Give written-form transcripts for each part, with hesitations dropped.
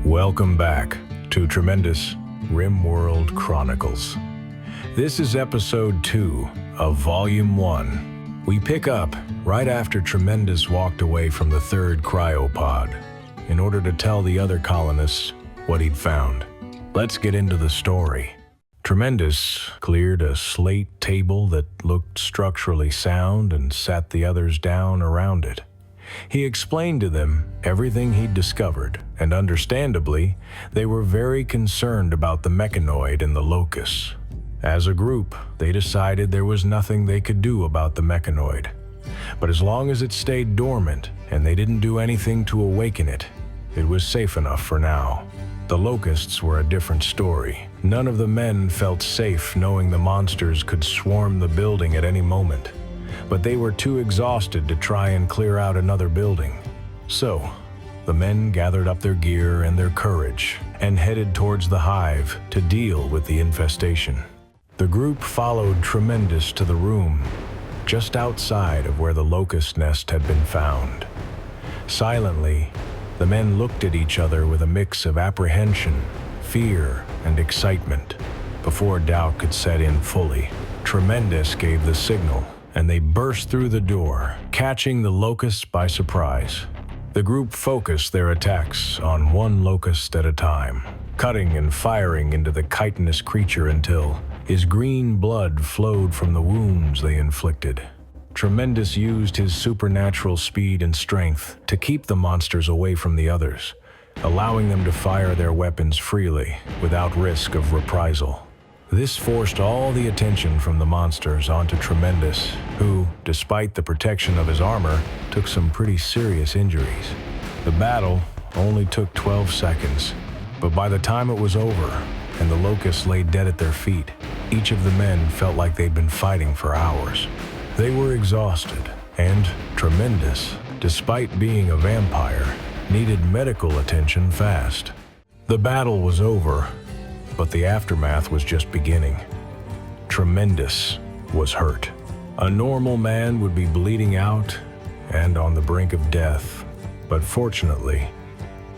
Welcome back to Tremendous RimWorld Chronicles. This is episode 2 of volume 1. We pick up right after Tremendous walked away from the third cryopod in order to tell the other colonists what he'd found. Let's get into the story. Tremendous cleared a slate table that looked structurally sound and sat the others down around it. He explained to them everything he'd discovered, and understandably, they were very concerned about the mechanoid and the locusts. As a group, they decided there was nothing they could do about the mechanoid. But as long as it stayed dormant and they didn't do anything to awaken it, it was safe enough for now. The locusts were a different story. None of the men felt safe knowing the monsters could swarm the building at any moment. But they were too exhausted to try and clear out another building. So, the men gathered up their gear and their courage and headed towards the hive to deal with the infestation. The group followed Tremendous to the room just outside of where the locust nest had been found. Silently, the men looked at each other with a mix of apprehension, fear, and excitement. Before doubt could set in fully, Tremendous gave the signal, and they burst through the door, catching the locusts by surprise. The group focused their attacks on one locust at a time, cutting and firing into the chitinous creature until his green blood flowed from the wounds they inflicted. Tremendous used his supernatural speed and strength to keep the monsters away from the others, allowing them to fire their weapons freely without risk of reprisal. This forced all the attention from the monsters onto Tremendous, who, despite the protection of his armor, took some pretty serious injuries. The battle only took 12 seconds, but by the time it was over and the locusts lay dead at their feet, each of the men felt like they'd been fighting for hours. They were exhausted, and Tremendous, despite being a vampire, needed medical attention fast. The battle was over, but the aftermath was just beginning. Tremendous was hurt. A normal man would be bleeding out and on the brink of death, but fortunately,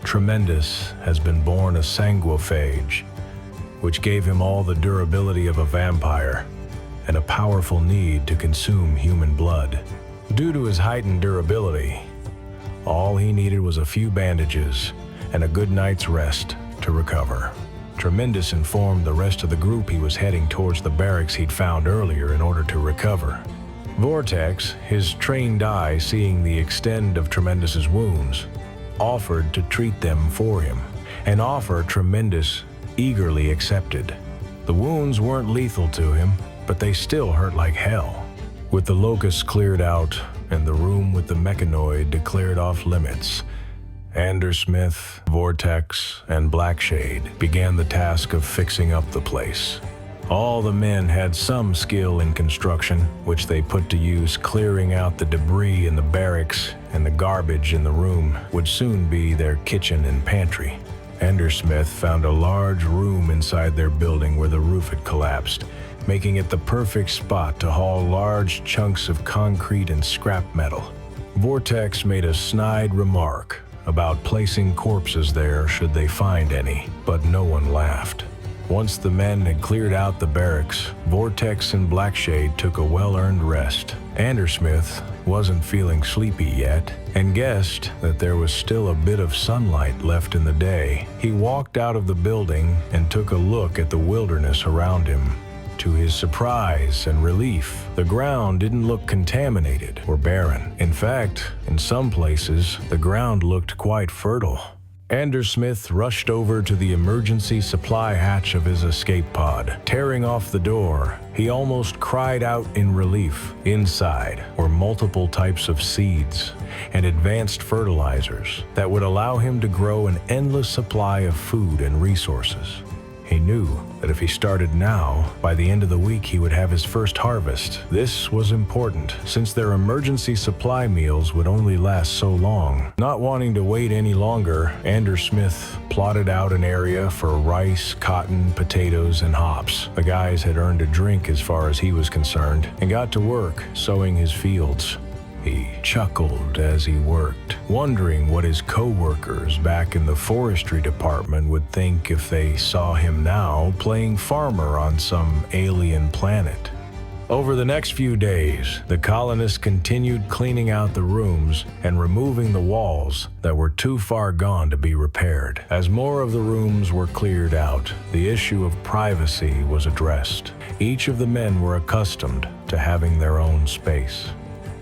Tremendous has been born a sanguiphage, which gave him all the durability of a vampire and a powerful need to consume human blood. Due to his heightened durability, all he needed was a few bandages and a good night's rest to recover. Tremendous informed the rest of the group he was heading towards the barracks he'd found earlier in order to recover. Vortex, his trained eye seeing the extent of Tremendous's wounds, offered to treat them for him, an offer Tremendous eagerly accepted. The wounds weren't lethal to him, but they still hurt like hell. With the locusts cleared out and the room with the mechanoid declared off limits, Smith, Vortex, and Blackshade began the task of fixing up the place. All the men had some skill in construction, which they put to use clearing out the debris in the barracks, and the garbage in the room would soon be their kitchen and pantry. Smith found a large room inside their building where the roof had collapsed, making it the perfect spot to haul large chunks of concrete and scrap metal. Vortex made a snide remark about placing corpses there should they find any, but no one laughed. Once the men had cleared out the barracks, Vortex and Blackshade took a well-earned rest. Smith wasn't feeling sleepy yet and guessed that there was still a bit of sunlight left in the day. He walked out of the building and took a look at the wilderness around him. To his surprise and relief, the ground didn't look contaminated or barren. In fact, in some places, the ground looked quite fertile. Smith rushed over to the emergency supply hatch of his escape pod. Tearing off the door, he almost cried out in relief. Inside were multiple types of seeds and advanced fertilizers that would allow him to grow an endless supply of food and resources. He knew that if he started now, by the end of the week he would have his first harvest. This was important, since their emergency supply meals would only last so long. Not wanting to wait any longer, Smith plotted out an area for rice, cotton, potatoes, and hops. The guys had earned a drink as far as he was concerned, and got to work sowing his fields. He chuckled as he worked, wondering what his co-workers back in the forestry department would think if they saw him now playing farmer on some alien planet. Over the next few days, the colonists continued cleaning out the rooms and removing the walls that were too far gone to be repaired. As more of the rooms were cleared out, the issue of privacy was addressed. Each of the men were accustomed to having their own space.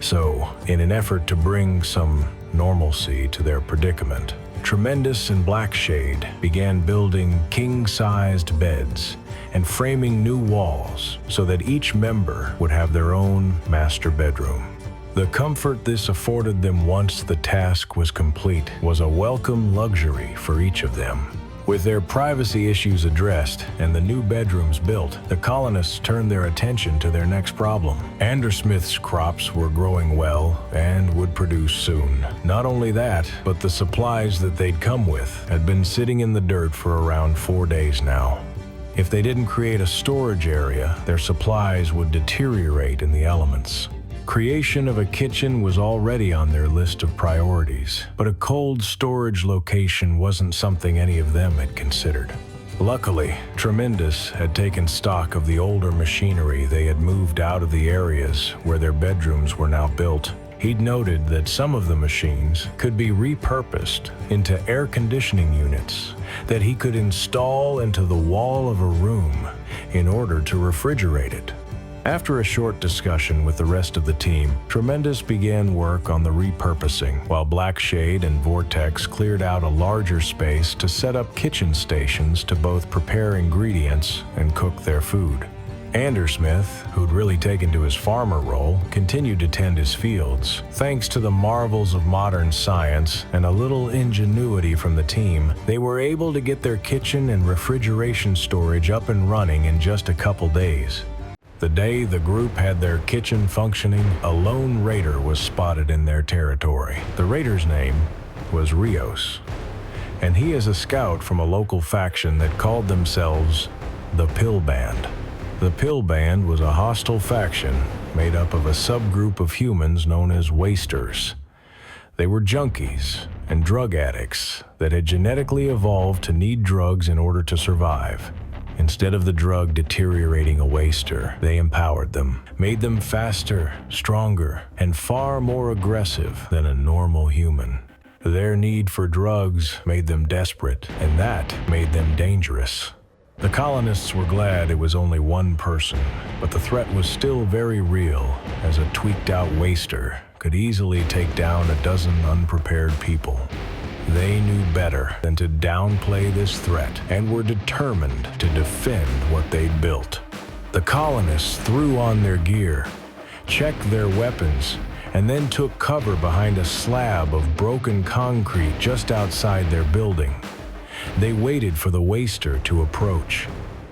So, in an effort to bring some normalcy to their predicament, Tremendous and Blackshade began building king-sized beds and framing new walls so that each member would have their own master bedroom. The comfort this afforded them once the task was complete was a welcome luxury for each of them. With their privacy issues addressed and the new bedrooms built, the colonists turned their attention to their next problem. Andersmith's crops were growing well and would produce soon. Not only that, but the supplies that they'd come with had been sitting in the dirt for around 4 days now. If they didn't create a storage area, their supplies would deteriorate in the elements. Creation of a kitchen was already on their list of priorities, but a cold storage location wasn't something any of them had considered. Luckily, Tremendous had taken stock of the older machinery they had moved out of the areas where their bedrooms were now built. He'd noted that some of the machines could be repurposed into air conditioning units that he could install into the wall of a room in order to refrigerate it. After a short discussion with the rest of the team, Tremendous began work on the repurposing, while Blackshade and Vortex cleared out a larger space to set up kitchen stations to both prepare ingredients and cook their food. Andersmith, who'd really taken to his farmer role, continued to tend his fields. Thanks to the marvels of modern science and a little ingenuity from the team, they were able to get their kitchen and refrigeration storage up and running in just a couple days. The day the group had their kitchen functioning, a lone raider was spotted in their territory. The raider's name was Rios, and he is a scout from a local faction that called themselves the Pill Band. The Pill Band was a hostile faction made up of a subgroup of humans known as Wasters. They were junkies and drug addicts that had genetically evolved to need drugs in order to survive. Instead of the drug deteriorating a waster, they empowered them, made them faster, stronger, and far more aggressive than a normal human. Their need for drugs made them desperate, and that made them dangerous. The colonists were glad it was only one person, but the threat was still very real, as a tweaked-out waster could easily take down a dozen unprepared people. They knew better than to downplay this threat and were determined to defend what they'd built. The colonists threw on their gear, checked their weapons, and then took cover behind a slab of broken concrete just outside their building. They waited for the waster to approach.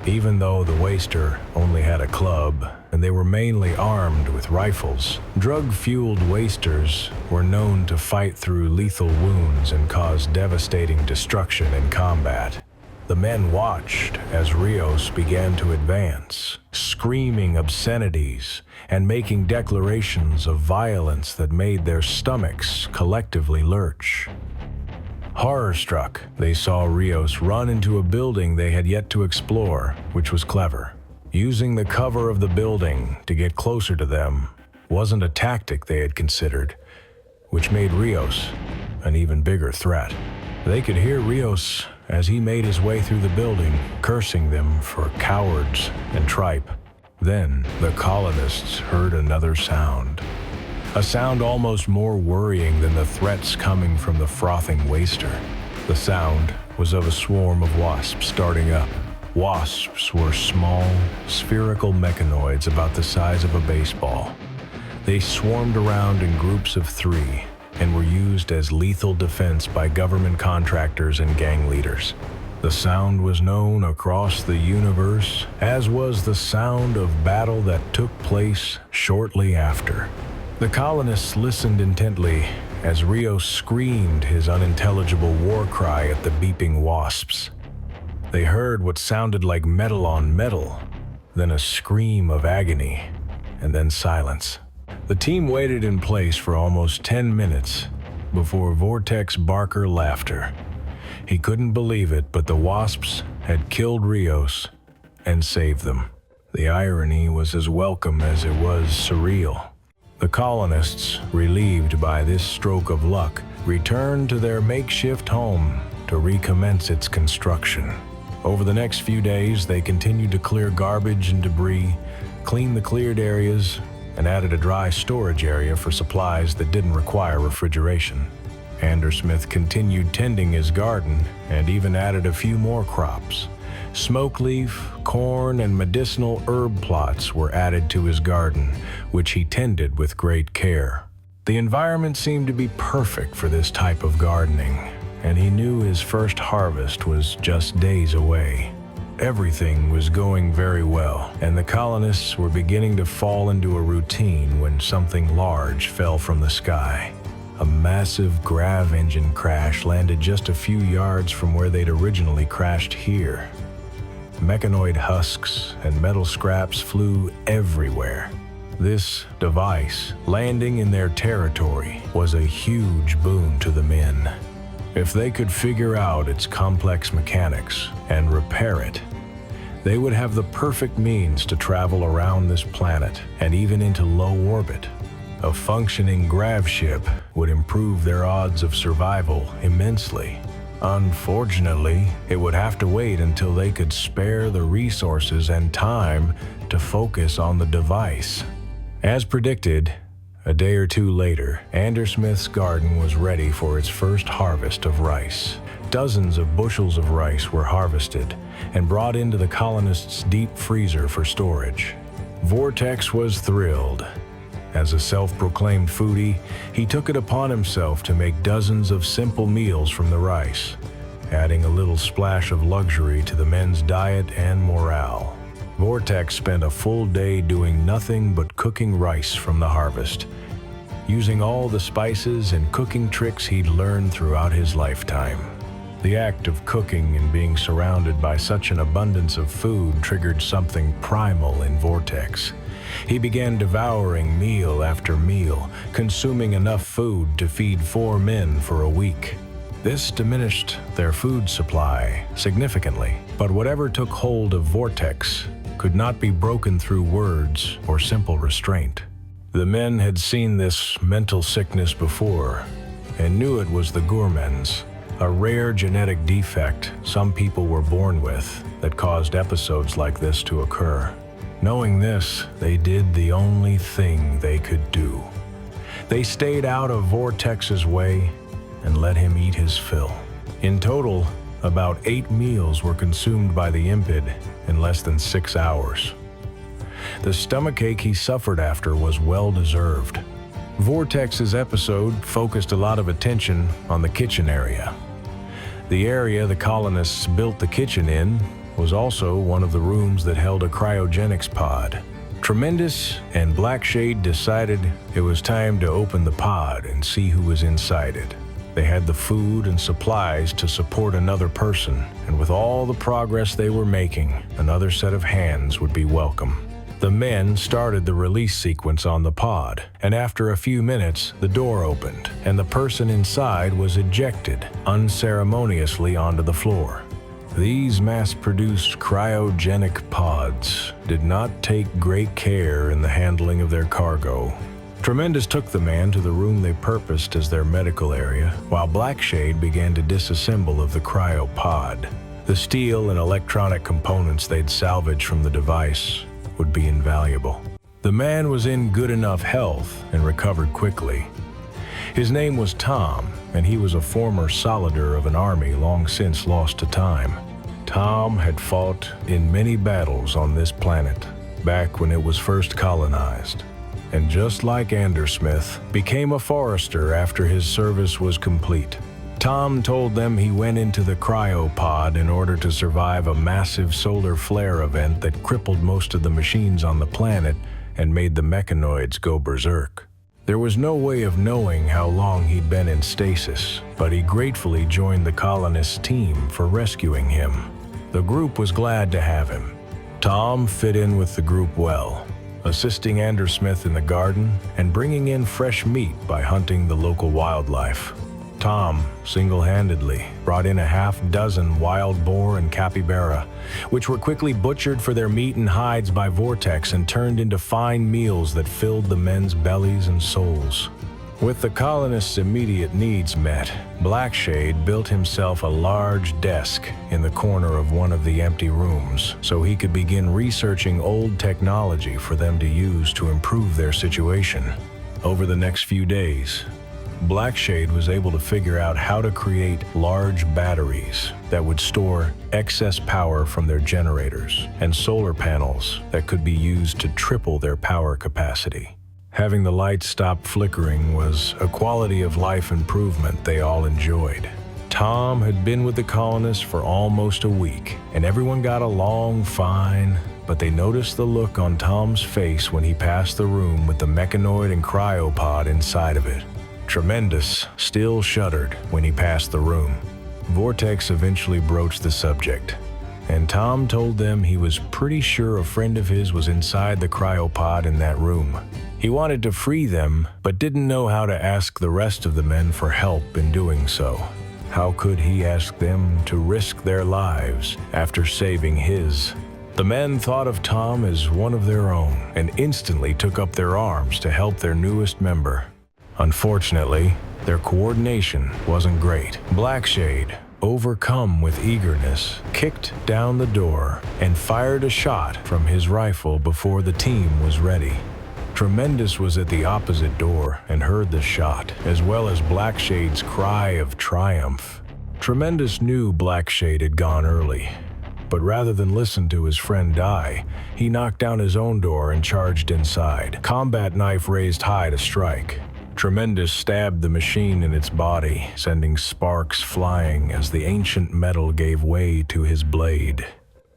Even though the waster only had a club and they were mainly armed with rifles, drug-fueled wasters were known to fight through lethal wounds and cause devastating destruction in combat. The men watched as Rios began to advance, screaming obscenities and making declarations of violence that made their stomachs collectively lurch. Horror-struck, they saw Rios run into a building they had yet to explore, which was clever. Using the cover of the building to get closer to them wasn't a tactic they had considered, which made Rios an even bigger threat. They could hear Rios as he made his way through the building, cursing them for cowards and tripe. Then the colonists heard another sound. A sound almost more worrying than the threats coming from the frothing waster. The sound was of a swarm of wasps starting up. Wasps were small, spherical mechanoids about the size of a baseball. They swarmed around in groups of 3 and were used as lethal defense by government contractors and gang leaders. The sound was known across the universe, as was the sound of battle that took place shortly after. The colonists listened intently as Rios screamed his unintelligible war cry at the beeping wasps. They heard what sounded like metal on metal, then a scream of agony, and then silence. The team waited in place for almost 10 minutes before Vortex Barker laughter. He couldn't believe it, but the wasps had killed Rios and saved them. The irony was as welcome as it was surreal. The colonists, relieved by this stroke of luck, returned to their makeshift home to recommence its construction. Over the next few days, they continued to clear garbage and debris, clean the cleared areas, and added a dry storage area for supplies that didn't require refrigeration. Andersmith continued tending his garden and even added a few more crops. Smoke leaf, corn, and medicinal herb plots were added to his garden, which he tended with great care. The environment seemed to be perfect for this type of gardening, and he knew his first harvest was just days away. Everything was going very well, and the colonists were beginning to fall into a routine when something large fell from the sky. A massive grav engine crash landed just a few yards from where they'd originally crashed here. Mechanoid husks and metal scraps flew everywhere. This device, landing in their territory, was a huge boon to the men. If they could figure out its complex mechanics and repair it, they would have the perfect means to travel around this planet and even into low orbit. A functioning grav ship would improve their odds of survival immensely. Unfortunately, it would have to wait until they could spare the resources and time to focus on the device. As predicted, a day or two later, Andersmith's garden was ready for its first harvest of rice. Dozens of bushels of rice were harvested and brought into the colonists' deep freezer for storage. Vortex was thrilled. As a self-proclaimed foodie, he took it upon himself to make dozens of simple meals from the rice, adding a little splash of luxury to the men's diet and morale. Vortex spent a full day doing nothing but cooking rice from the harvest, using all the spices and cooking tricks he'd learned throughout his lifetime. The act of cooking and being surrounded by such an abundance of food triggered something primal in Vortex. He began devouring meal after meal, consuming enough food to feed 4 men for a week. This diminished their food supply significantly, but whatever took hold of Vortex could not be broken through words or simple restraint. The men had seen this mental sickness before and knew it was the gourmands, a rare genetic defect some people were born with that caused episodes like this to occur. Knowing this, they did the only thing they could do. They stayed out of Vortex's way and let him eat his fill. In total, about 8 meals were consumed by the impid in less than 6 hours. The stomachache he suffered after was well-deserved. Vortex's episode focused a lot of attention on the kitchen area. The area the colonists built the kitchen in was also one of the rooms that held a cryogenics pod. Tremendous and Blackshade decided it was time to open the pod and see who was inside it. They had the food and supplies to support another person, and with all the progress they were making, another set of hands would be welcome. The men started the release sequence on the pod, and after a few minutes, the door opened, and the person inside was ejected unceremoniously onto the floor. These mass-produced cryogenic pods did not take great care in the handling of their cargo. Tremendous took the man to the room they purposed as their medical area, while Blackshade began to disassemble of the cryopod. The steel and electronic components they'd salvaged from the device would be invaluable. The man was in good enough health and recovered quickly. His name was Tom, and he was a former solider of an army long since lost to time. Tom had fought in many battles on this planet, back when it was first colonized, and just like Andersmith, became a forester after his service was complete. Tom told them he went into the cryopod in order to survive a massive solar flare event that crippled most of the machines on the planet and made the mechanoids go berserk. There was no way of knowing how long he'd been in stasis, but he gratefully joined the colonists' team for rescuing him. The group was glad to have him. Tom fit in with the group well, assisting Andrew Smith in the garden and bringing in fresh meat by hunting the local wildlife. Tom single-handedly brought in a half-dozen wild boar and capybara, which were quickly butchered for their meat and hides by Vortex and turned into fine meals that filled the men's bellies and souls. With the colonists' immediate needs met, Blackshade built himself a large desk in the corner of one of the empty rooms so he could begin researching old technology for them to use to improve their situation. Over the next few days, Blackshade was able to figure out how to create large batteries that would store excess power from their generators and solar panels that could be used to triple their power capacity. Having the lights stop flickering was a quality of life improvement they all enjoyed. Tom had been with the colonists for almost a week, and everyone got along fine, but they noticed the look on Tom's face when he passed the room with the mechanoid and cryopod inside of it. Tremendous still shuddered when he passed the room. Vortex eventually broached the subject, and Tom told them he was pretty sure a friend of his was inside the cryopod in that room. He wanted to free them, but didn't know how to ask the rest of the men for help in doing so. How could he ask them to risk their lives after saving his? The men thought of Tom as one of their own and instantly took up their arms to help their newest member. Unfortunately, their coordination wasn't great. Blackshade, overcome with eagerness, kicked down the door and fired a shot from his rifle before the team was ready. Tremendous was at the opposite door and heard the shot, as well as Blackshade's cry of triumph. Tremendous knew Blackshade had gone early, but rather than listen to his friend die, he knocked down his own door and charged inside, combat knife raised high to strike. Tremendous stabbed the machine in its body, sending sparks flying as the ancient metal gave way to his blade.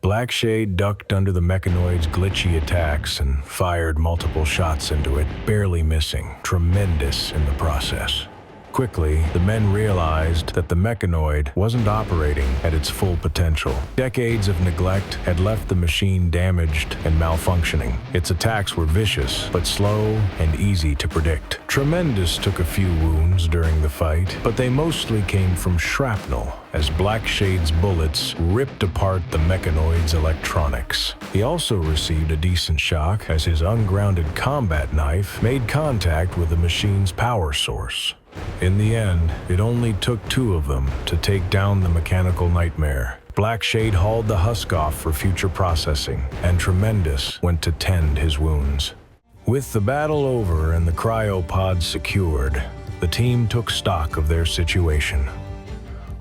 Blackshade ducked under the mechanoid's glitchy attacks and fired multiple shots into it, barely missing, Tremendous in the process. Quickly, the men realized that the mechanoid wasn't operating at its full potential. Decades of neglect had left the machine damaged and malfunctioning. Its attacks were vicious, but slow and easy to predict. Tremendous took a few wounds during the fight, but they mostly came from shrapnel, as Blackshade's bullets ripped apart the mechanoid's electronics. He also received a decent shock as his ungrounded combat knife made contact with the machine's power source. In the end, it only took two of them to take down the mechanical nightmare. Blackshade hauled the husk off for future processing, and Tremendous went to tend his wounds. With the battle over and the cryopod secured, the team took stock of their situation.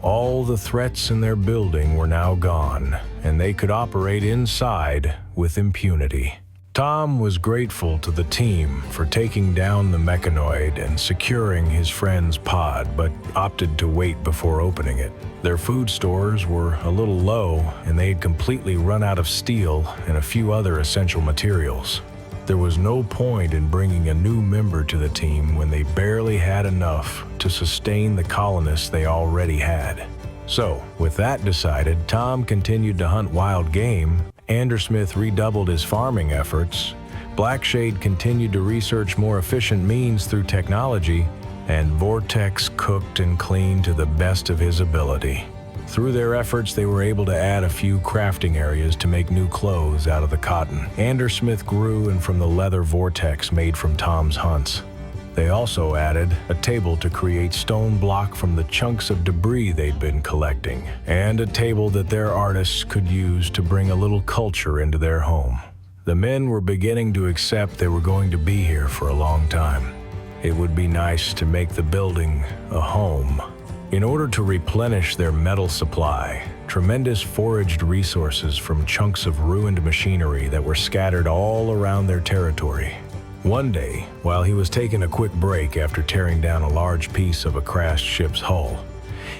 All the threats in their building were now gone, and they could operate inside with impunity. Tom was grateful to the team for taking down the mechanoid and securing his friend's pod, but opted to wait before opening it. Their food stores were a little low, and they had completely run out of steel and a few other essential materials. There was no point in bringing a new member to the team when they barely had enough to sustain the colonists they already had. So, with that decided, Tom continued to hunt wild game, Andrew Smith redoubled his farming efforts, Blackshade continued to research more efficient means through technology, and Vortex cooked and cleaned to the best of his ability. Through their efforts, they were able to add a few crafting areas to make new clothes out of the cotton Andrew Smith grew and from the leather Vortex made from Tom's hunts. They also added a table to create stone block from the chunks of debris they'd been collecting, and a table that their artists could use to bring a little culture into their home. The men were beginning to accept they were going to be here for a long time. It would be nice to make the building a home. In order to replenish their metal supply, Tremendous foraged resources from chunks of ruined machinery that were scattered all around their territory. One day, while he was taking a quick break after tearing down a large piece of a crashed ship's hull,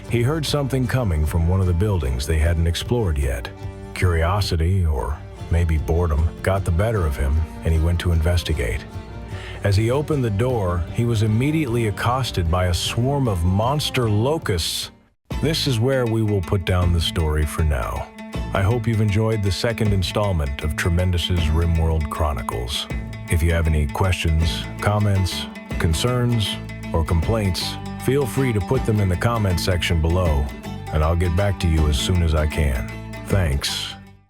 he heard something coming from one of the buildings they hadn't explored yet. Curiosity, or maybe boredom, got the better of him, and he went to investigate. As he opened the door, he was immediately accosted by a swarm of monster locusts. This is where we will put down the story for now. I hope you've enjoyed the second installment of Tremendous's RimWorld Chronicles. If you have any questions, comments, concerns, or complaints, feel free to put them in the comment section below, and I'll get back to you as soon as I can. Thanks.